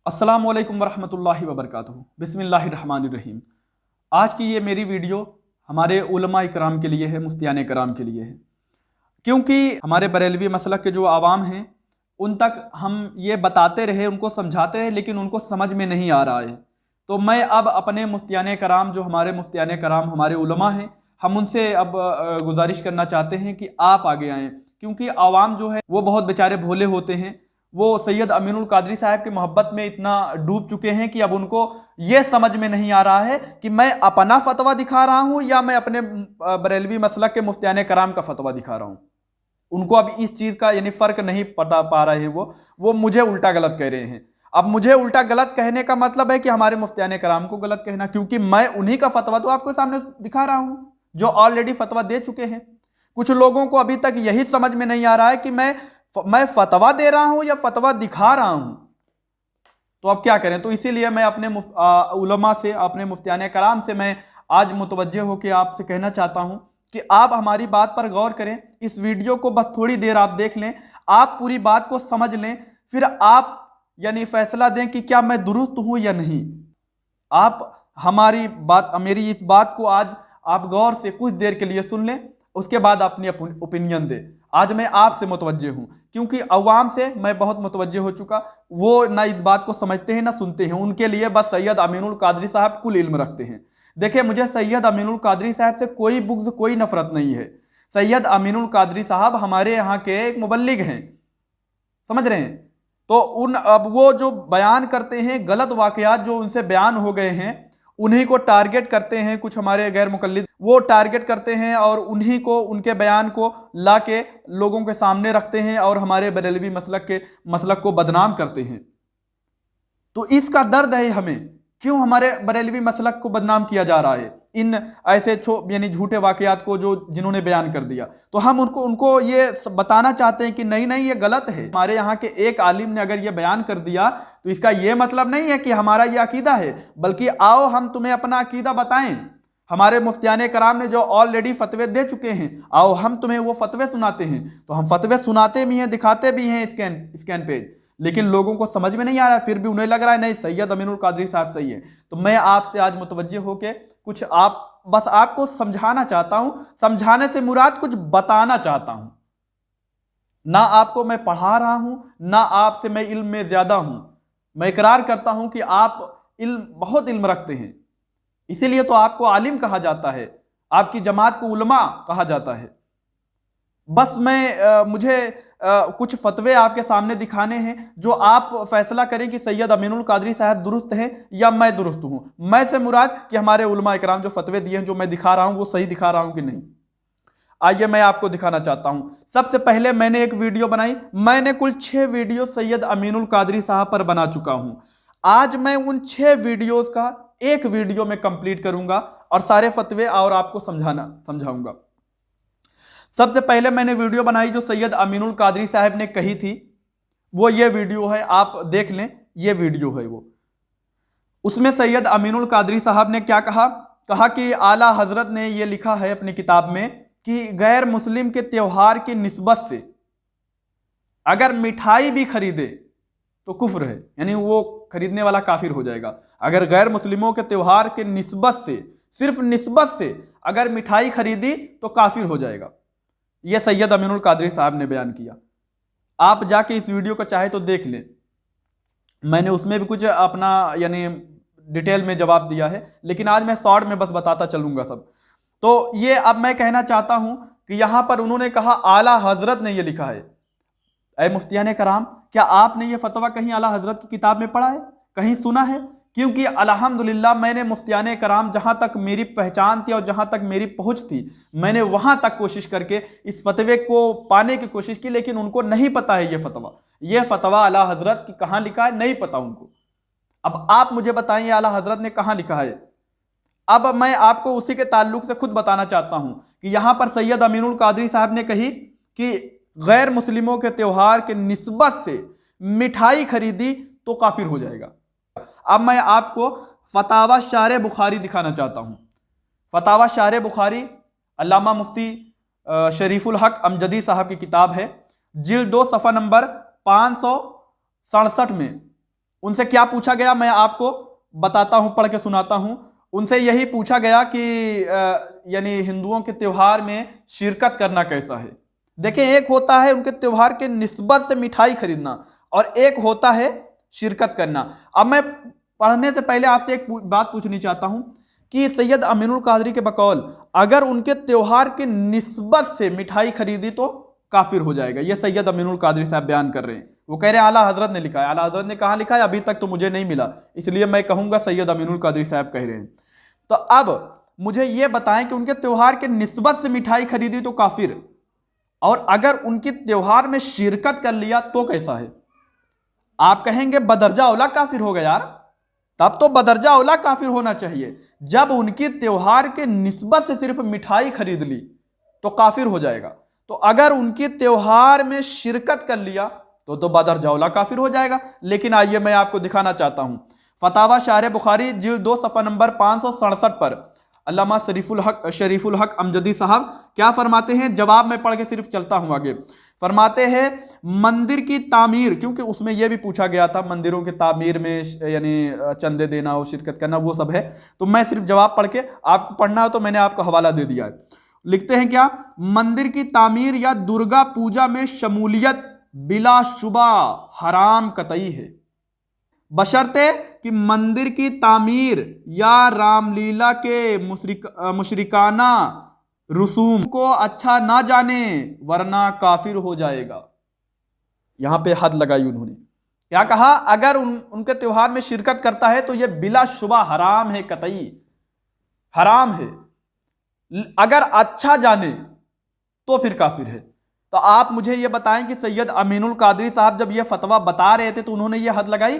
अस्सलामुअलैकुम वरहमतुल्लाहि वबरकातुहू। बिस्मिल्लाहिर्रहमानिर्रहीम। आज की ये मेरी वीडियो हमारे उलमा इकराम के लिए है, मुफ्तियान कराम के लिए है, क्योंकि हमारे बरेलवी मसलक के जो आवाम हैं उन तक हम ये बताते रहे, उनको समझाते रहे, लेकिन उनको समझ में नहीं आ रहा है। तो मैं अब अपने मुफ्तियान कराम, जो हमारे मुफ्तियान कराम हमारे उलमा हैं, हम उनसे अब गुजारिश करना चाहते हैं कि आप आगे आएँ, क्योंकि आवाम जो है वो बहुत बेचारे भोले होते हैं। वो सैयद अमीनुल कादरी साहब की मोहब्बत में इतना डूब चुके हैं कि अब उनको ये समझ में नहीं आ रहा है कि मैं अपना फतवा दिखा रहा हूं या मैं अपने बरेलवी मसलक के मुफ्तियान कराम का फतवा दिखा रहा हूं। उनको अब इस चीज़ का यानी फ़र्क नहीं पता पा रहे हैं। वो मुझे उल्टा गलत कह रहे हैं। अब मुझे उल्टा गलत कहने का मतलब है कि हमारे मुफ्तियान कराम को गलत कहना, क्योंकि मैं उन्हीं का फतवा तो आपके सामने दिखा रहा हूं जो ऑलरेडी फतवा दे चुके हैं। कुछ लोगों को अभी तक यही समझ में नहीं आ रहा है कि मैं फतवा दे रहा हूं या फतवा दिखा रहा हूं। तो अब क्या करें? तो इसीलिए मैं अपने उलमा से, अपने मुफ्तियान कराम से मैं आज मुतवज्जे होकर आपसे कहना चाहता हूं कि आप हमारी बात पर गौर करें। इस वीडियो को बस थोड़ी देर आप देख लें, आप पूरी बात को समझ लें, फिर आप यानी फैसला दें कि क्या मैं दुरुस्त हूं या नहीं। आप हमारी बात, मेरी इस बात को आज आप गौर से कुछ देर के लिए सुन लें, उसके बाद अपनी ओपिनियन दें। आज मैं आपसे मुतवज्जे हूं, क्योंकि अवाम से मैं बहुत मुतवज्जे हो चुका। वो ना इस बात को समझते हैं ना सुनते हैं। उनके लिए बस सैयद अमीनुल कादरी साहब कुल इल्म रखते हैं। देखिए, मुझे सैयद अमीनुल कादरी साहब से कोई बुग़्ज़, कोई नफरत नहीं है। सैयद अमीनुल कादरी साहब हमारे यहाँ के एक मुबल्लिग हैं, समझ रहे हैं? तो अब वो जो बयान करते हैं, गलत वाक़यात जो उनसे बयान हो गए हैं, उन्हीं को टारगेट करते हैं। कुछ हमारे गैर मुकल्लिद वो टारगेट करते हैं और उन्हीं को, उनके बयान को ला के लोगों के सामने रखते हैं और हमारे बरेलवी मसलक को बदनाम करते हैं। तो इसका दर्द है हमें, क्यों हमारे बरेलवी मसलक को बदनाम किया जा रहा है इन ऐसे यानी झूठे वाकयात को जिन्होंने बयान कर दिया। तो हम उनको ये बताना चाहते हैं कि नहीं नहीं, ये गलत है। हमारे यहाँ के एक आलिम ने अगर ये बयान कर दिया तो इसका ये मतलब नहीं है कि हमारा ये अकीदा है, बल्कि आओ हम तुम्हें अपना अकीदा बताएं। हमारे मुफ्तियान कराम ने जो ऑलरेडी फतवे दे चुके हैं, आओ हम तुम्हें वो फतवे सुनाते हैं। तो हम फतवे सुनाते भी हैं, दिखाते भी हैं स्कैन पेज, लेकिन लोगों को समझ में नहीं आ रहा है। फिर भी उन्हें लग रहा है नहीं, सैयद अमीनुल कादरी साहब सही है। तो मैं आपसे आज मुतवज्जे होके कुछ बस आपको समझाना चाहता हूं। समझाने से मुराद कुछ बताना चाहता हूं। ना आपको मैं पढ़ा रहा हूं, ना आपसे मैं इल्म में ज्यादा हूं। मैं इकरार करता हूं कि आप बहुत इल्म रखते हैं, इसीलिए तो आपको आलिम कहा जाता है, आपकी जमात को उलमा कहा जाता है। बस मुझे कुछ फतवे आपके सामने दिखाने हैं, जो आप फैसला करें कि सैयद अमीनुल कादरी साहब दुरुस्त हैं या मैं दुरुस्त हूं। मैं से मुराद कि हमारे उलमा इकराम जो फतवे दिए हैं, जो मैं दिखा रहा हूं, वो सही दिखा रहा हूं कि नहीं। आइए मैं आपको दिखाना चाहता हूं। सबसे पहले मैंने एक वीडियो बनाई। मैंने कुल 6 वीडियो सैयद अमीनुल कादरी साहब पर बना चुका हूं। आज मैं उन 6 वीडियोज का एक वीडियो में कंप्लीट करूंगा और सारे फतवे और आपको समझाऊंगा। सबसे पहले मैंने वीडियो बनाई जो सैयद अमीनुल कादरी साहब ने कही थी, वो ये वीडियो है, आप देख लें। ये वीडियो है वो। उसमें सैयद अमीनुल कादरी साहब ने क्या कहा कि आला हजरत ने ये लिखा है अपनी किताब में कि गैर मुस्लिम के त्योहार की निस्बत से अगर मिठाई भी खरीदे तो कुफ्र है, यानी वो खरीदने वाला काफिर हो जाएगा। अगर गैर मुस्लिमों के त्योहार के निस्बत से, सिर्फ निस्बत से अगर मिठाई खरीदी तो काफिर हो जाएगा। यह सैयद अमीनुल कादरी साहब ने बयान किया। आप जाके इस वीडियो को चाहे तो देख लें। मैंने उसमें भी कुछ अपना यानी डिटेल में जवाब दिया है, लेकिन आज मैं शॉर्ट में बस बताता चलूंगा सब। तो ये अब मैं कहना चाहता हूं कि यहां पर उन्होंने कहा आला हजरत ने यह लिखा है। ऐ मुफ्तियान कराम, क्या आपने ये फतवा कहीं आला हजरत की किताब में पढ़ा है, कहीं सुना है? क्योंकि अल्हम्दुलिल्लाह मैंने मुफ्तियान कराम, जहां तक मेरी पहचान थी और जहां तक मेरी पहुंच थी, मैंने वहां तक कोशिश करके इस फतवे को पाने की कोशिश की, लेकिन उनको नहीं पता है ये फतवा आला हजरत की कहां लिखा है, नहीं पता उनको। अब आप मुझे बताइए आला हजरत ने कहां लिखा है। अब मैं आपको उसी के ताल्लुक से खुद बताना चाहता हूं कि यहां पर सैयद अमीनुल कादरी साहब ने कही कि गैर मुस्लिमों के त्योहार के निस्बत से मिठाई खरीदी तो काफिर हो जाएगा। अब मैं आपको फतावा शारे बुखारी दिखाना चाहता हूं। फतावा शारे बुखारी अल्लामा मुफ्ती शरीफुल हक अमजदी साहब की किताब है, जिल्द 2 सफ़ा नंबर 567 में उनसे क्या पूछा गया मैं आपको बताता हूं, पढ़ के सुनाता हूं। उनसे यही पूछा गया कि यानी हिंदुओं के त्योहार में शिरकत करना कैसा है। देखें, एक होता है उनके त्योहार के निस्बत से मिठाई खरीदना और एक होता है शिरकत करना। अब मैं पढ़ने से पहले आपसे एक बात पूछनी चाहता हूं कि सैयद अमीनुल कादरी के बकौल अगर उनके त्योहार के निस्बत से मिठाई खरीदी तो काफिर हो जाएगा। ये सैयद अमीनुल कादरी साहब बयान कर रहे हैं। वो कह रहे हैं आला हजरत ने लिखा है। आला हजरत ने कहाँ लिखा है अभी तक तो मुझे नहीं मिला, इसलिए मैं कहूंगा सैयद अमीनुल कादरी साहब कह रहे हैं। तो अब मुझे यह बताएं कि उनके त्योहार के निस्बत से मिठाई खरीदी तो काफिर, और अगर उनके त्योहार में शिरकत कर लिया तो कैसा है। आप कहेंगे बदरजा औला काफिर होगा यार, तब तो बदरजा औला काफिर होना चाहिए। जब उनकी त्योहार के निस्बत से सिर्फ मिठाई खरीद ली तो काफिर हो जाएगा, तो अगर उनके त्योहार में शिरकत कर लिया तो बदरजा औला काफिर हो जाएगा। लेकिन आइए मैं आपको दिखाना चाहता हूं, फतावा शारह बुखारी जिल्द 2 सफ़ा नंबर 567 पर अल्लामा शरीफुल हक अमजदी साहब क्या फरमाते हैं। जवाब में पढ़ के सिर्फ चलता हूं आगे। फरमाते हैं मंदिर की तामीर, क्योंकि उसमें यह भी पूछा गया था मंदिरों के तामीर में यानी चंदे देना और शिरकत करना वो सब है, तो मैं सिर्फ जवाब पढ़ के आपको पढ़ना हो तो मैंने आपको हवाला दे दिया है। लिखते हैं क्या, मंदिर की तामीर या दुर्गा पूजा में शमूलियत बिलाशुबा हराम कतई है, बशर्ते कि मंदिर की तामीर या रामलीला के मुशरिकाना रसूम को अच्छा ना जाने, वरना काफिर हो जाएगा। यहां पे हद लगाई उन्होंने। क्या कहा, अगर उनके त्योहार में शिरकत करता है तो यह बिलाशुबा हराम है, कतई हराम है। अगर अच्छा जाने तो फिर काफिर है। तो आप मुझे यह बताएं कि सैयद अमीनुल कादरी साहब जब यह फतवा बता रहे थे तो उन्होंने यह हद लगाई?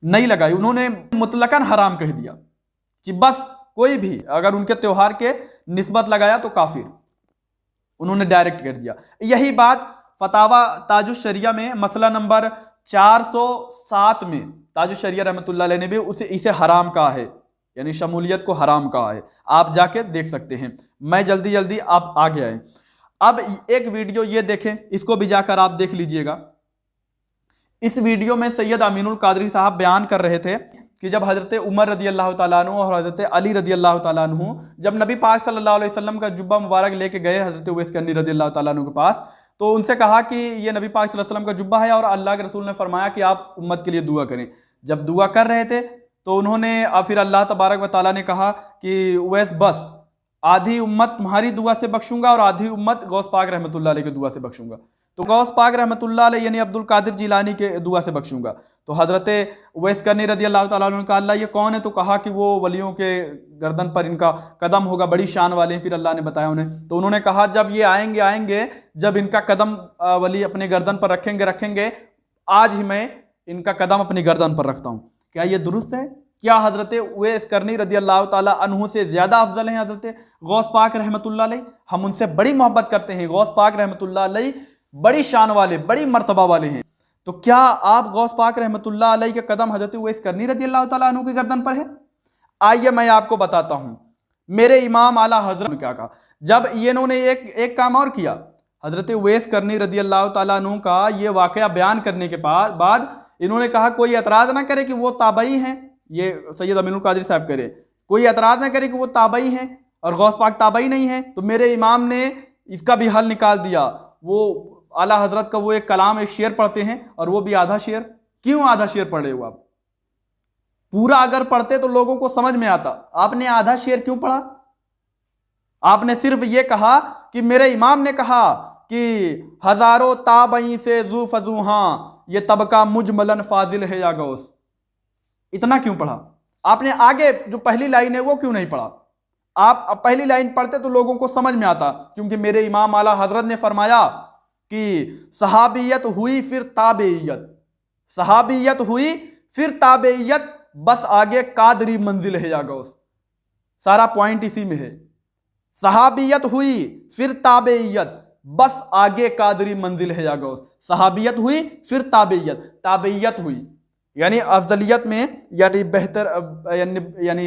नहीं लगाई। उन्होंने मुतलकन हराम कह दिया कि बस कोई भी अगर उनके त्योहार के निस्बत लगाया तो काफिर, उन्होंने डायरेक्ट कर दिया। यही बात फतावा ताजुश शरिया में मसला नंबर 407 में ताजुश शरिया रहमतुल्लाह अलैह ने भी इसे हराम कहा है, यानी शमूलियत को हराम कहा है। आप जाके देख सकते हैं। मैं जल्दी जल्दी आप आगे आए। अब एक वीडियो ये देखें, इसको भी जाकर आप देख लीजिएगा। इस वीडियो में सैयद अमीनुल कादरी साहब बयान कर रहे थे कि जब हजरत उमर रदी अल्लाह तआला अन्हु और हजरत अली रदी अल्लाह तआला अन्हु जब नबी पाक सल्लल्लाहु अलैहि वसल्लम का जुब्बा मुबारक लेके गए हजरत उवैस करनी रदी अल्लाह तआला अन्हु के पास, तो उनसे कहा कि ये नबी पाक सल्लल्लाहु अलैहि वसल्लम का जुब्बा है और अल्लाह के रसूल ने फरमाया कि आप उम्मत के लिए दुआ करें। जब दुआ कर रहे थे तो उन्होंने फिर अल्लाह तबारक व तआला ने कहा कि उवैस बस आधी उम्मत तुम्हारी दुआ से बख्शूंगा और आधी उम्मत गौस पाक रहमतुल्लाह अलैह की दुआ से बख्शूंगा। तो गौस पाक रहमतुल्लाह अलैह यानी अब्दुल कादिर जिलानी के दुआ से बख्शूंगा। तो हजरत उवैस करनी रदी अल्लाह तआला अन्हु ने कहा अल्लाह ये कौन है? तो कहा कि वो वलियों के गर्दन पर इनका कदम होगा, बड़ी शान वाले हैं। फिर अल्लाह ने बताया उन्हें, तो उन्होंने कहा जब ये आएंगे जब इनका कदम वली अपने गर्दन पर रखेंगे, आज ही मैं इनका कदम अपनी गर्दन पर रखता हूँ। क्या ये दुरुस्त है? क्या हजरत उवैस करनी रदी अल्लाह तआला अन्हु से ज्यादा अफजल हैं हजरत गौस पाक रहमतुल्लाह अलैह? हम उनसे बड़ी मोहब्बत करते हैं। गौस पाक रहमतुल्लाह अलैह बड़ी शान वाले, बड़ी मर्तबा वाले हैं। तो क्या आप गौस पाक रहमतुल्लाह अलैह के कदम हजरत उवैस करनी रदी अल्लाह तआला अन्हु की गर्दन पर है? आइए मैं आपको बताता हूं मेरे इमाम आला हजरत ने क्या कहा। जब ये इन्होंने एक काम और किया, हजरत उवैस करनी रदी अल्लाह तआला अन्हु का ये वाकया बयान करने के बाद इन्होंने कहा कोई एतराज ना करे कि वो ताबई हैं। ये सैयद अमीनुल कादरी साहब करे, कोई एतराज ना करे कि वो ताबई हैं और गौस पाक ताबई नहीं है। तो मेरे इमाम ने इसका भी हल निकाल दिया। वो आला हजरत का वो एक कलाम, एक शेर पढ़ते हैं और वो भी आधा शेर। क्यों आधा शेर पढ़े हो आप? पूरा अगर पढ़ते तो लोगों को समझ में आता। आपने आधा शेर क्यों पढ़ा? आपने सिर्फ ये कहा कि मेरे इमाम ने कहा कि हजारों ताबई से जू फजू, हाँ ये तबका मुजमलन फाजिल है या गौस। इतना क्यों पढ़ा? आपने आगे जो पहली लाइन है वो क्यों नहीं पढ़ा? आप पहली लाइन पढ़ते तो लोगों को समझ में आता। क्योंकि मेरे इमाम आला हजरत ने फरमाया कि सहाबियत हुई फिर ताबेयत, सहाबियत हुई फिर ताबेयत, बस आगे कादरी मंजिल है या गौस। सारा पॉइंट इसी में है। सहाबियत हुई फिर ताबेयत, बस आगे कादरी मंजिल है या गौस। सहाबियत हुई फिर ताबेयत, ताबेयत हुई यानी अफजलियत में यानी बेहतर यानी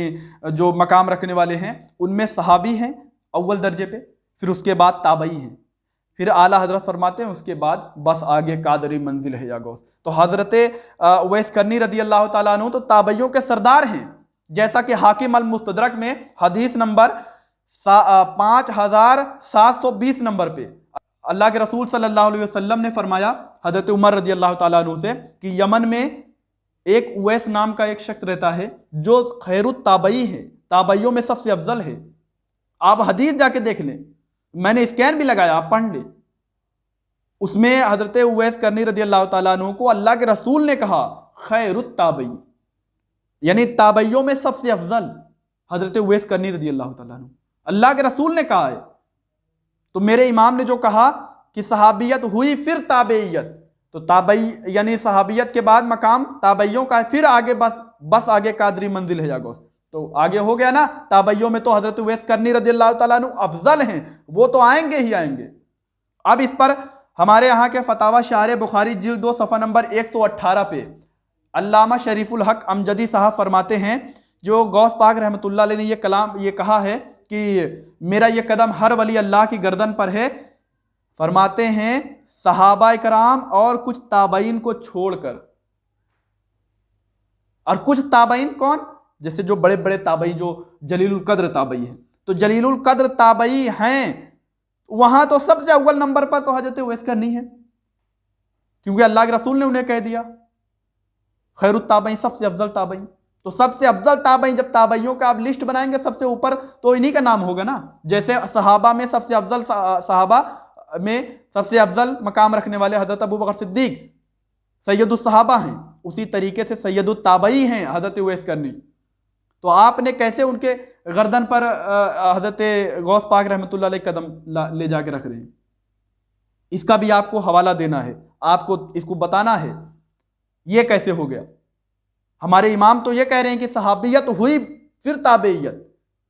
जो मकाम रखने वाले हैं उनमें सहाबी हैं अव्वल दर्जे पे, फिर उसके बाद ताबई हैं। फिर आला हजरत फरमाते हैं उसके बाद बस आगे कादरी मंजिल है या गौस। तो हजरत उवैस करनी रदी अल्लाह ताला अन्हु तो ताबइयों के सरदार हैं, जैसा कि हाकिम अल मुस्तदरक में हदीस नंबर 5720 नंबर पे अल्लाह के रसूल सल्लल्लाहु अलैहि वसल्लम ने फरमाया हजरत उमर रदी अल्लाह ताला अन्हु से कि यमन में एक उवैस नाम का एक शख्स रहता है जो खैरुत ताबई है, ताबइयों में सबसे अफजल है। आप हदीस जाके देख लें, मैंने स्कैन भी लगाया, आप पढ़ लें। उसमें हजरत उवैस करनी रदी अल्लाह ताला अन्हु को अल्लाह के रसूल ने कहा खैरुत ताबई, यानी ताबइयों में सबसे अफजल हजरत उवैस करनी रदी अल्लाह ताला अन्हु, अल्लाह के रसूल ने कहा है। तो मेरे इमाम ने जो कहा कि सहाबियत हुई फिर ताबेयत, तो ताबई यानी सहाबियत के बाद मकाम ताबइयों का है, फिर आगे बस आगे कादरी मंजिल है जागोस। तो आगे हो गया ना, ताबइयों में तो हजरत उवैस करनी रदी अल्लाह ताला अन्हु अफजल हैं, वो तो आएंगे ही आएंगे। अब इस पर हमारे यहाँ के फतावा शार बुखारी जिल्द 2 सफ़ा नंबर 118 पे अल्लामा शरीफुल हक अमजदी साहब फरमाते हैं, जो गौस पाक रहमतुल्लाह अलैह ने ये कलाम ये कहा है कि मेरा ये कदम हर वली अल्लाह की गर्दन पर है। फरमाते हैं सहाबा कराम और कुछ ताबईन को छोड़कर, और कुछ ताबईन कौन, जैसे जो बड़े बड़े ताबई जो जलीलुल कद्र ताबई हैं, तो जलीलुल कद्र ताबई हैं वहां तो सबसे अव्वल नंबर पर तो हजरत उवैस करनी है, क्योंकि अल्लाह के रसूल ने उन्हें कह दिया खैरुत ताबई, सबसे अफजल ताबई। तो सबसे अफजल ताबई, जब ताबइयों का आप लिस्ट बनाएंगे सबसे ऊपर तो इन्हीं का नाम होगा ना। जैसे सहाबा में सबसे अफजल सहाबा में सबसे अफजल मकाम रखने वाले हजरत अबू बकर सिद्दीक सैयदुस सहाबा हैं, उसी तरीके से सैयदुत ताबई हैं हजरत उवैस करनी। तो आपने कैसे उनके गर्दन पर हजरत गौस पाक रहमतुल्लाह अलैह कदम ले जाके रख रहे हैं, इसका भी आपको हवाला देना है, आपको इसको बताना है ये कैसे हो गया। हमारे इमाम तो ये कह रहे हैं कि सहाबियत हुई फिर ताबेयत,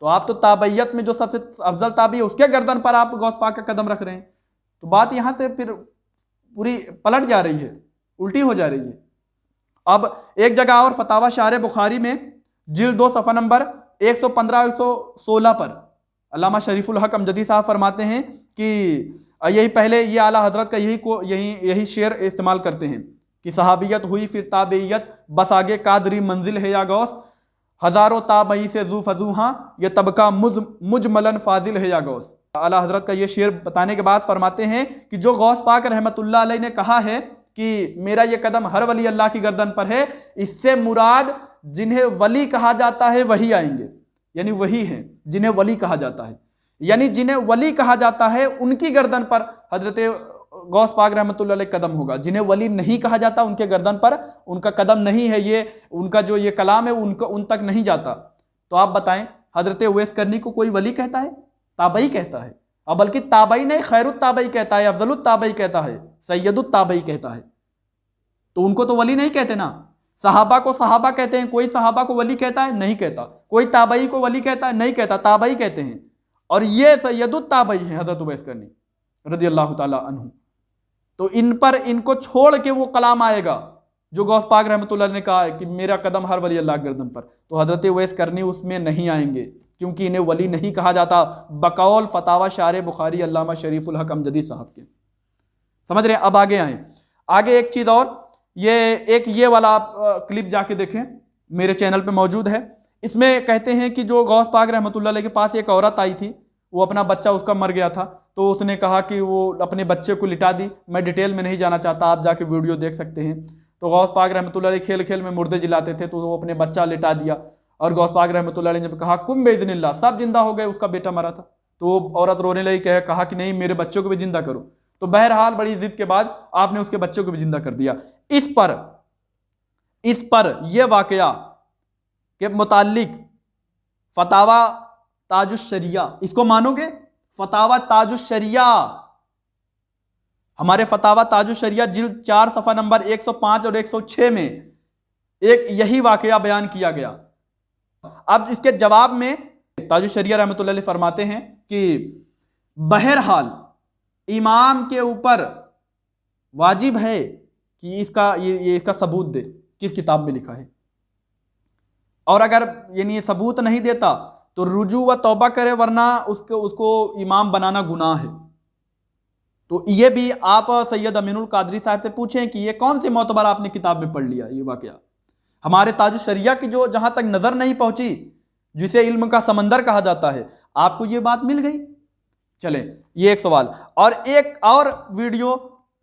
तो आप तो ताबैयत में जो सबसे अफजल ताबी है उसके गर्दन पर आप गौस पाक का कदम रख रहे हैं। तो बात यहां से फिर पूरी पलट जा रही है, उल्टी हो जा रही है। अब एक जगह और फतावा शार बुखारी में जिल्द 2 सफ़ा नंबर 115-116 पर अल्लामा शरीफुल हक अमजदी साहब फरमाते हैं कि यही पहले ये आला हजरत का यही शेर इस्तेमाल करते हैं कि सहाबियत हुई फिर ताबेयत, बस आगे कादरी मंजिल है या गौस, हजारों ताबई से जू फजूहा ये तबका मुजमलन फाजिल है या गौस। आला हजरत का ये शेर बताने के बाद फरमाते हैं कि जो गौस पाक रहमतुल्लाह अलैह ने कहा है कि मेरा ये कदम हर वली अल्लाह की गर्दन पर है, इससे मुराद जिन्हें वली कहा जाता है वही आएंगे, यानी वही हैं जिन्हें वली कहा जाता है, यानी जिन्हें वली कहा जाता है उनकी गर्दन पर हजरत गौस पाक रहमतुल्लाह अलैह कदम होगा। जिन्हें वली नहीं कहा जाता उनके गर्दन पर उनका कदम नहीं है, ये उनका जो ये कलाम है उन तक नहीं जाता। तो आप बताएं हजरत उवैस करनी को कोई वली कहता है? ताबई कहता है, अब बल्कि ताबई नहीं खैरुत ताबई कहता है, अफजलुत ताबई कहता है, सैयदुत ताबई कहता है। तो उनको तो वली नहीं कहते ना। सहाबा को सहाबा कहते हैं, कोई सहाबा को वली कहता है? नहीं कहता। कोई ताबई को वली कहता है? नहीं कहता, ताबई कहते हैं। और ये सैयदुत ताबई हैं हजरत उवैस करनी रदी अल्लाह ताला अन्हु। तो इन पर इनको छोड़ के वो कलाम आएगा जो गौस पाक रहमतुल्लाह ने कहा है कि मेरा कदम हर वली अल्लाह गर्दन पर, तो हजरत उवैस करनी उसमें नहीं आएंगे, क्योंकि इन्हें वली नहीं कहा जाता बकौल फतावा शार बुखारी अल्लामा शरीफुल हक अमजदी साहब के। समझ रहे हैं? अब आगे आए, आगे एक चीज़ और, ये वाला आप क्लिप जाके देखें, मेरे चैनल पे मौजूद है। इसमें कहते हैं कि जो गौस पाक रहमतुल्लाह अलैह के पास एक औरत आई थी, वो अपना बच्चा उसका मर गया था, तो उसने कहा कि वो अपने बच्चे को लिटा दी। मैं डिटेल में नहीं जाना चाहता, आप जाके वीडियो देख सकते हैं। तो गौस पाक रहमतुल्लाह अलैह खेल खेल में मुर्दे जिलाते थे, तो वो अपने बच्चा लिटा दिया, और गौस पाक रहमतुल्लाह अलैह ने कहा कुम बेइज़्निल्लाह, सब जिंदा हो गए, उसका बेटा मरा था। तो वो औरत रोने लगी, कहा कि नहीं मेरे बच्चों को भी जिंदा करो। तो बहरहाल बड़ी जिद के बाद आपने उसके बच्चों को भी जिंदा कर दिया। इस पर यह वाकया के मुताल्लिक फतावा ताजुश शरिया, इसको मानोगे? फतावा ताजुश शरिया, हमारे फतावा ताजुश शरिया जिल्द 4 सफ़ा नंबर 105 और 106 में एक यही वाकया बयान किया गया। अब इसके जवाब में ताजुश शरिया रहमतुल्लाह अलैह फरमाते हैं कि बहरहाल इमाम के ऊपर वाजिब है कि इसका सबूत दे, किस किताब में लिखा है, और अगर यानी सबूत नहीं देता तो रुजू व तौबा करे, वरना उसको इमाम बनाना गुनाह है। तो ये भी आप सैयद अमीनुल कादरी साहब से पूछें कि ये कौन सी मोतबर आपने किताब में पढ़ लिया ये वाकया। हमारे ताज शरिया की जो जहां तक नजर नहीं पहुंची, जिसे इल्म का समंदर कहा जाता है, आपको ये बात मिल गई। चले, ये एक सवाल। और एक और वीडियो,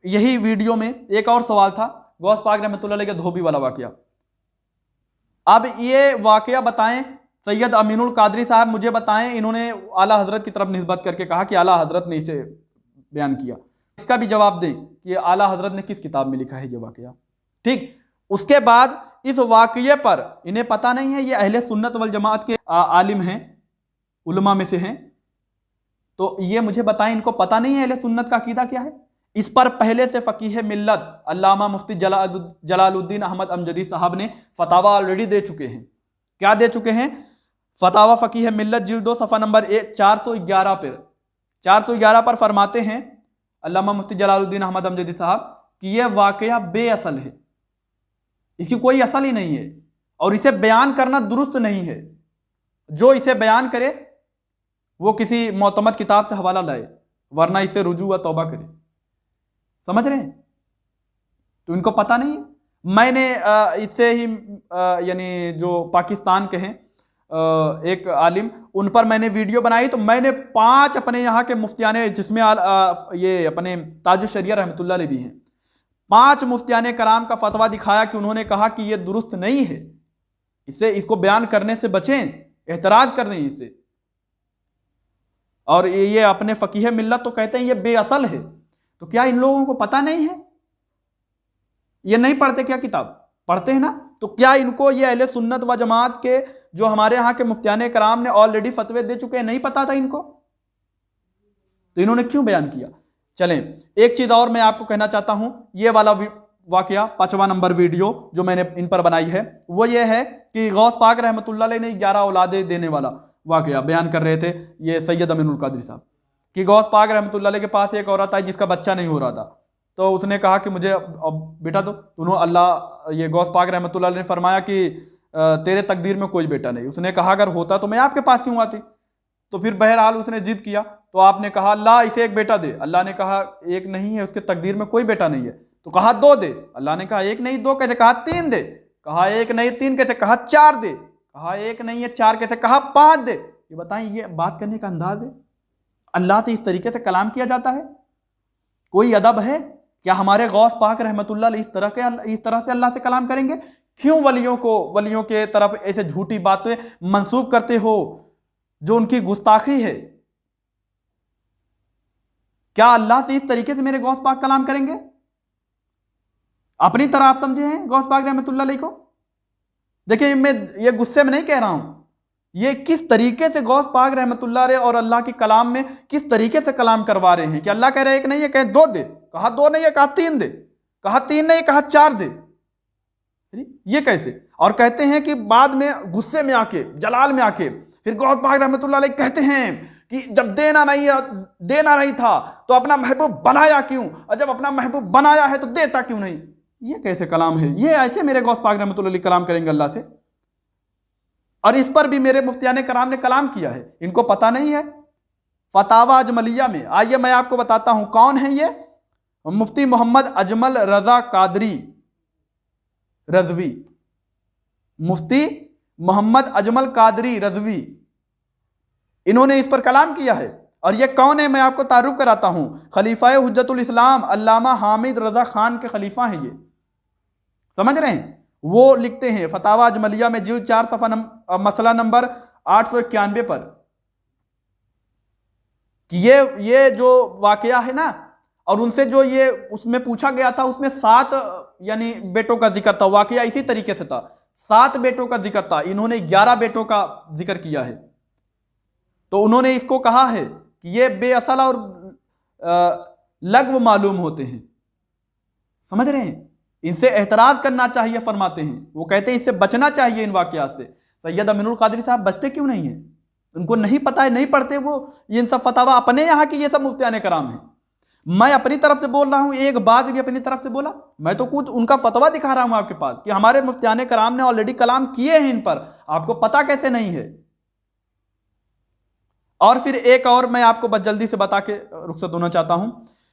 यही वीडियो में एक और सवाल था गौस पाक रहमतुल्लाह अलैह के धोबी वाला वाकया। अब ये वाकया बताएं, सैयद अमीनुल कादरी साहब मुझे बताएं, इन्होंने आला हजरत की तरफ निस्बत करके कहा कि आला हजरत ने इसे बयान किया। इसका भी जवाब दें कि आला हजरत ने किस किताब में लिखा है ये वाकया। ठीक, उसके बाद इस वाकये पर इन्हें पता नहीं है, ये अहले सुन्नत वल जमात के आलिम हैं, उलमा में से हैं, तो ये मुझे बताएं, इनको पता नहीं है अहले सुन्नत का अकीदा क्या है। इस पर पहले से फ़कीह मिल्लत अल्लामा मुफ्ती जलालुद्दीन अहमद अमजदी साहब ने फतावा ऑलरेडी दे चुके हैं। क्या दे चुके हैं? फतावा फ़कीह मिल्लत जिल्द 2 सफ़ा नंबर 411 पर फरमाते हैं अल्लामा मुफ्ती जलालुद्दीन अहमद अमजदी साहब कि यह वाकया बेअसल है, इसकी कोई असल ही नहीं है और इसे बयान करना दुरुस्त नहीं है। जो इसे बयान करे वो किसी मोतमद किताब से हवाला लाए, वरना इसे रुजू व तौबा करे। समझ रहे हैं? तो इनको पता नहीं है। मैंने इससे ही यानी जो पाकिस्तान के हैं एक आलिम, उन पर मैंने वीडियो बनाई, तो मैंने 5 अपने यहाँ के मुफ्तियाने, जिसमें ये अपने ताज शरिया रहमतुल्लाह अलैह भी हैं, 5 मुफ्तियाने कराम का फतवा दिखाया कि उन्होंने कहा कि ये दुरुस्त नहीं है, इसको बयान करने से बचें, एतराज कर दें इसे। और ये अपने फ़कीह मिल्लत तो कहते हैं ये बेअसल है। तो क्या इन लोगों को पता नहीं है? ये नहीं पढ़ते क्या किताब? पढ़ते हैं ना। तो क्या इनको ये अहले सुन्नत व जमात के जो हमारे यहाँ के मुफ्तियाने कराम ने ऑलरेडी फतवे दे चुके हैं, नहीं पता था इनको? तो इन्होंने क्यों बयान किया? चलें, एक चीज़ और मैं आपको कहना चाहता हूँ। ये वाला वाकया 5वां नंबर वीडियो जो मैंने इन पर बनाई है वो ये है कि गौस पाक रहमतुल्लाह अलैह ने 11 औलादे देने वाला वाकया बयान कर रहे थे ये सैयद अमीनुल कादरी साहब, कि गौस पाक रहमतुल्लाह अलैह के पास एक औरत आई जिसका बच्चा नहीं हो रहा था। तो उसने कहा कि मुझे अब बेटा दो। उन्होंने अल्लाह, ये गौस पाक रहमतुल्लाह अलैह ने फरमाया कि तेरे तकदीर में कोई बेटा नहीं। उसने कहा अगर होता तो मैं आपके पास क्यों आती? तो फिर बहरहाल उसने जिद किया, तो आपने कहा अल्लाह इसे एक बेटा दे। अल्लाह ने कहा एक नहीं है, उसके तकदीर में कोई बेटा नहीं है। तो कहा 2 दे। अल्लाह ने कहा एक नहीं 2 कैसे? कहा 3 दे। कहा एक नहीं 3 कैसे? कहा 4 दे। कहा एक नहीं है 4 कैसे? कहा 5 दे। ये बताएं, ये बात करने का अंदाज है? अल्लाह से इस तरीके से कलाम किया जाता है? कोई अदब है क्या? हमारे गौस पाक रहमतुल्लाह अलैह इस तरह से अल्लाह से कलाम करेंगे? क्यों वलियों के तरफ ऐसे झूठी बातें मंसूब करते हो जो उनकी गुस्ताखी है? क्या अल्लाह से इस तरीके से मेरे गौस पाक कलाम करेंगे? अपनी तरह आप समझे हैं गौस पाक रहमतुल्लाह अलैह को? देखिए, मैं ये गुस्से में नहीं कह रहा हूं, ये किस तरीके से गौस पाक रहमतुल्लाह अलैह और अल्लाह के कलाम में किस तरीके से कलाम करवा रहे हैं कि अल्लाह कह रहे एक नहीं है, कहे 2 दे। कहा 2 नहीं है, कहा 3 दे। कहा 3 नहीं, कहा 4 दे। ये कैसे? और कहते हैं कि बाद में गुस्से में आके, जलाल में आके फिर गौस पाक रहमतुल्लाह अलैह कहते हैं कि जब देना नहीं था तो अपना महबूब बनाया क्यों, और जब अपना महबूब बनाया है तो देता क्यों नहीं? ये कैसे कलाम है? ये ऐसे मेरे गौस पाक रहमतुल्लाह अलैह कलाम करेंगे अल्लाह से? और इस पर भी मेरे मुफ्तियाने कराम ने कलाम किया है, इनको पता नहीं है। फतावा अजमलिया में, आइए मैं आपको बताता हूं कौन है ये। मुफ्ती मोहम्मद अजमल रजा कादरी रजवी, मुफ्ती मोहम्मद अजमल कादरी रजवी, इन्होंने इस पर कलाम किया है। और ये कौन है मैं आपको तारुफ कराता हूं। खलीफा हुज्जतुल इस्लाम अल्लामा हामिद रजा खान के खलीफा हैं ये, समझ रहे हैं? वो लिखते हैं फतावा अजमलिया में जिल्द 4 सफ़ा मसला नंबर 891 पर कि ये जो वाकया है ना, और उनसे जो ये उसमें पूछा गया था उसमें 7 यानी बेटों का जिक्र था। वाकया इसी तरीके से था, 7 बेटों का जिक्र था, इन्होंने 11 बेटों का जिक्र किया है। तो उन्होंने इसको कहा है कि ये बेअसल और लग़्व मालूम होते हैं। समझ रहे हैं? इनसे एतराज करना चाहिए फरमाते हैं। वो कहते हैं इससे बचना चाहिए इन वाकयात से। सैयद अमीनुल कादरी साहब बचते क्यों नहीं हैं? उनको नहीं पता है, नहीं पढ़ते वो इन सब फतावा। अपने यहाँ की ये सब मुफ्तियाने कराम हैं। मैं अपनी तरफ से बोल रहा हूँ, एक बात भी अपनी तरफ से बोला? मैं तो खुद उनका फतवा दिखा रहा हूँ आपके पास कि हमारे मुफ्तियाने कराम ने ऑलरेडी कलाम किए हैं इन पर, आपको पता कैसे नहीं है? और फिर एक और मैं आपको बस जल्दी से बता के रुखसत होना चाहता हूं।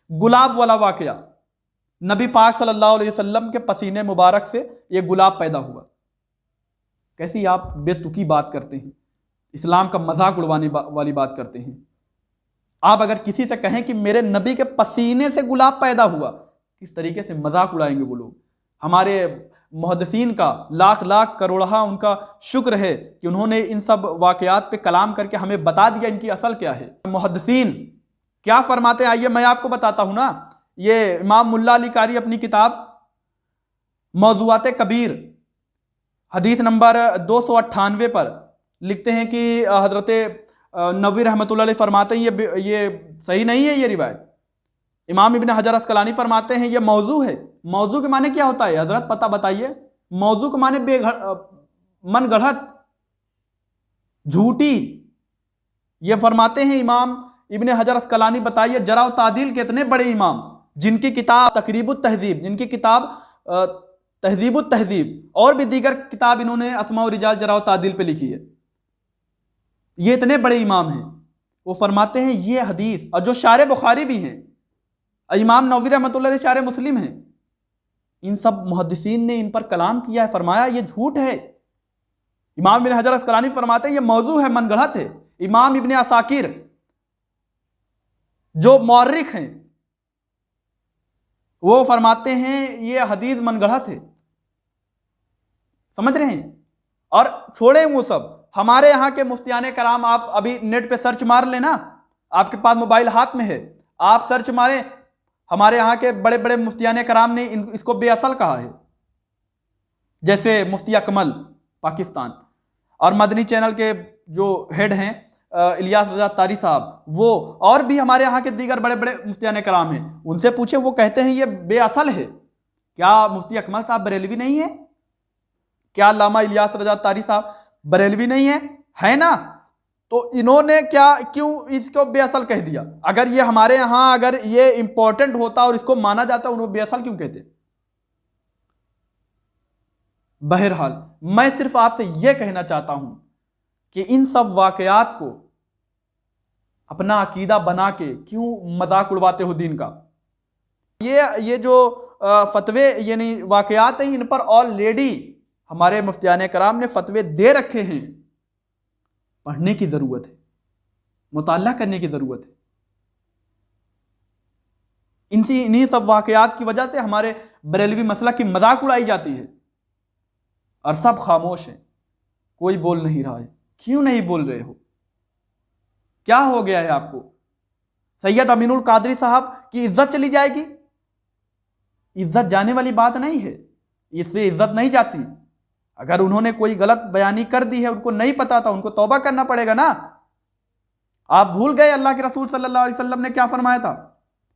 गुलाब वाला वाकया, नबी पाक सल्लल्लाहु अलैहि वसल्लम के पसीने मुबारक से ये गुलाब पैदा हुआ। कैसी आप बेतुकी बात करते हैं, इस्लाम का मजाक उड़वाने वाली बात करते हैं। आप अगर किसी से कहें कि मेरे नबी के पसीने से गुलाब पैदा हुआ, किस तरीके से मजाक उड़ाएंगे वो लोग। हमारे मुहद्दिसीन का लाख लाख करोड़हा उनका शुक्र है कि उन्होंने इन सब वाकयात पे कलाम करके हमें बता दिया इनकी असल क्या है। मुहद्दिसीन क्या फरमाते हैं, आइए मैं आपको बताता हूं ना। ये इमाम मुल्ला अली कारी अपनी किताब मौज़ूआत कबीर हदीस नंबर 298 पर लिखते हैं कि हजरत नबवी रहमतुल्लाह अलैह फरमाते हैं ये सही नहीं है ये रिवायत। इमाम इब्न हजर अस्कलानी फरमाते हैं ये मौजू है। मौजू के माने क्या होता है हजरत, पता बताइए। मौजू के माने मन गढ़त, झूठी। ये फरमाते हैं इमाम इब्न हजर अस्कलानी। बताइए जरा तादील के इतने बड़े इमाम जिनकी किताब तकरीबुत तहजीब, जिनकी किताब तहजीबुत तहजीब और भी दीगर किताब इन्होंने अस्मा और रिजाल जरा तादील पे लिखी है, ये इतने बड़े इमाम हैं, वो फरमाते हैं ये हदीस, और जो शारे बुखारी भी हैं, इमाम नववी रहमतुल्लाह अलैह शारे मुस्लिम हैं, इन सब मुहद्दिसीन ने इन पर कलाम किया है, फरमाया ये झूठ है। इमाम इब्न हजर अस्कलानी फरमाते हैं ये मौजू है, मनगढ़ंत है। इमाम इब्न असाकिर जो मौर्रिख हैं वो फरमाते हैं ये हदीस मनगढ़ंत है। समझ रहे हैं। और छोड़े वो सब, हमारे यहाँ के मुफ्तियाने कराम, आप अभी नेट पे सर्च मार लेना, आपके पास मोबाइल हाथ में है, आप सर्च मारें, हमारे यहाँ के बड़े बड़े मुफ्तियाने कराम ने इसको बेअसल कहा है। जैसे मुफ्ती अकमल पाकिस्तान, और मदनी चैनल के जो हेड हैं इलियास रजा तारी साहब, वो और भी हमारे यहाँ के दीगर बड़े बड़े मुफ्तियाने कराम हैं, उनसे पूछे, वो कहते हैं ये बेअसल है। क्या मुफ्ती अकमल साहब बरेलवी नहीं है? क्या अल्लामा इलियास रजा तारी साहब बरेलवी नहीं है ना? तो इन्होंने क्यों इसको बेअसल कह दिया? अगर ये हमारे यहां अगर ये इंपॉर्टेंट होता और इसको माना जाता, उन्होंने बेअसल क्यों कहते? बहरहाल मैं सिर्फ आपसे यह कहना चाहता हूं कि इन सब वाकयात को अपना अकीदा बना के क्यों मजाक उड़वाते हो दीन का। ये जो फतवे यानी वाकयात हैं, इन पर ऑलरेडी हमारे मुफ्तियाने कराम ने फतवे दे रखे हैं। पढ़ने की जरूरत है, मुताल्ला करने की जरूरत है। इन्हीं सब वाकयात की वजह से हमारे बरेलवी मसला की मजाक उड़ाई जाती है और सब खामोश हैं, कोई बोल नहीं रहा है। क्यों नहीं बोल रहे हो? क्या हो गया है आपको? सैयद अमीनुल कादरी साहब की इज्जत चली जाएगी? इज्जत जाने वाली बात नहीं है, इससे इज्जत नहीं जाती। अगर उन्होंने कोई गलत बयानी कर दी है, उनको नहीं पता था, उनको तौबा करना पड़ेगा ना। आप भूल गए अल्लाह के रसूल सल्लल्लाहु अलैहि वसल्लम ने क्या फरमाया था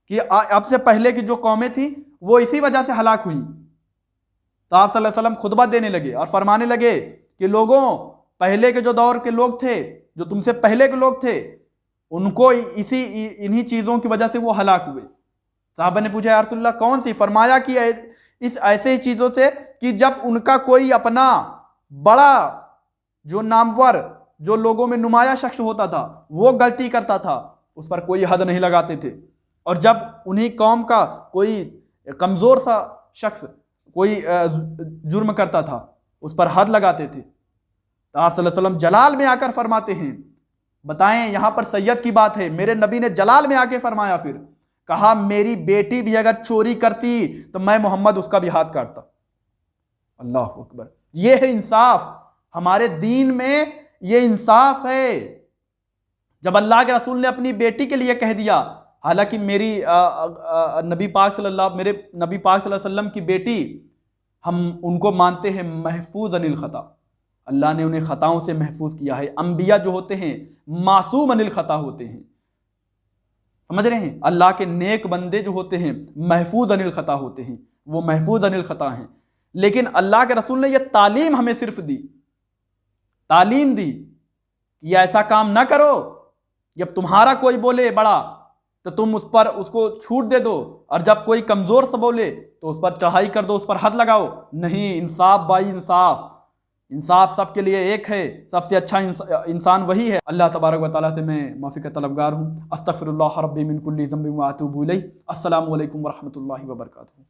कि अब से पहले की जो कौमें थी वो इसी वजह से हलाक हुई। तो आप सल्लल्लाहु अलैहि वसल्लम खुतबा देने लगे और फरमाने लगे कि लोगों, पहले के जो दौर के लोग थे, जो तुमसे पहले के लोग थे, उनको इन्हीं चीज़ों की वजह से वो हलाक हुए। साहबा ने पूछा, या रसूलल्लाह कौन सी? फरमाया कि इस ऐसे ही चीज़ों से कि जब उनका कोई अपना बड़ा जो नामवर, जो लोगों में नुमाया शख्स होता था, वो गलती करता था, उस पर कोई हद नहीं लगाते थे। और जब उन्हीं कौम का कोई कमज़ोर सा शख्स कोई जुर्म करता था, उस पर हद लगाते थे। तो आप सल्लल्लाहु अलैहि वसल्लम जलाल में आकर फरमाते हैं, बताएं यहाँ पर सैयद की बात है, मेरे नबी ने जलाल में आके फरमाया, फिर कहा मेरी बेटी भी अगर चोरी करती तो मैं मोहम्मद उसका भी हाथ काटता। अल्लाह अकबर। ये है इंसाफ, हमारे दीन में ये इंसाफ है। जब अल्लाह के रसूल ने अपनी बेटी के लिए कह दिया, हालांकि मेरे नबी पाक सल्लल्लाहु अलैहि वसल्लम की बेटी, हम उनको मानते हैं महफूज अनिल खता, अल्लाह ने उन्हें खताओं से महफूज किया है। अंबिया जो होते हैं मासूम अनिल खता होते हैं, समझ रहे हैं? अल्लाह के नेक बंदे जो होते हैं महफूज अनिल खता होते हैं, वो महफूज अनिल खता हैं। लेकिन अल्लाह के रसूल ने यह तालीम हमें सिर्फ दी, तालीम दी कि ऐसा काम ना करो, जब तुम्हारा कोई बोले बड़ा तो तुम उसको छूट दे दो, और जब कोई कमज़ोर सा बोले तो उस पर चढ़ाई कर दो, उस पर हद लगाओ। नहीं, इंसाफ बाई इंसाफ, इंसाफ सबके लिए एक है, सबसे अच्छा इंसान वही है। अल्लाह तबारक व तआला से मैं माफ़ी का तलबगार हूँ। अस्तगफिरुल्लाह रब्बी मिन कुल्ली ज़ंबिन व अतूबु इलैह। अस्सलामु अलैकुम व रहमतुल्लाहि व बरकातुहू।